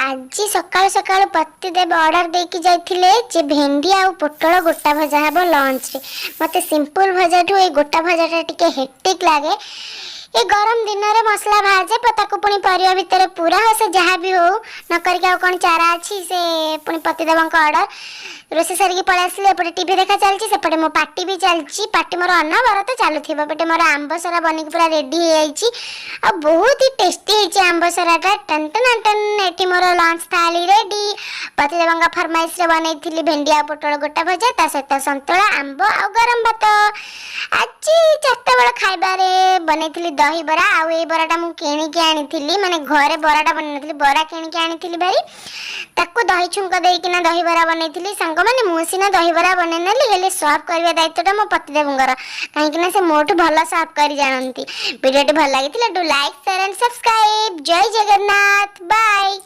आज सकाल सकाल पतिदेव ऑर्डर देकी जाइथिले जे भेंडी आ पोटल गोटा भजा हबो लंच रे। मते सिंपल भजा ठू ए गोटा भजाटा टिके हेक्टिक लागे। ए गरम दिन रे मसला भाजे पताको पुनी परिया भितर पूरा हो से जहा भी हो न करके आ कोन चारा अछि से पुनी पतिदेवंक ऑर्डर रोसे सारी पळे आसले एपटे टीवी देखा चलची सेपटे मो पार्टी भी चलची। पार्टी मोर अनबर तो चालुथिबा बटे मोर आंबसरा बनिक पूरा रेडी हो जाईची आ बहुत ही टेस्टी हिची आंबसराटा। टन टन टन एठी मोर लंच थाली रेडी। पतिदेवंका फरमाइश रे बनैथिली भेंडी आ पोटल गोटा भजा ता सहित संतुला आंब आ गरम भात। आज चारटा बेला खाइबा रे बनैथिली दही बरा आ ए बराटा मु किनि के आनिथिली माने घरे बराटा बनैथिली बरा किनि के आनिथिली भारी ताको दही छुंक देई किना दही बरा बनैथिली। संग माने मु सिना दही बरा बनै नेली हेले सर्व करबा दायित्वटा मो पतिदेवंकर काहे किना से मोठु भला सर्व करि जानंती। वीडियोटी भल लागिथिला do like share and subscribe. Jai Jagannath bye.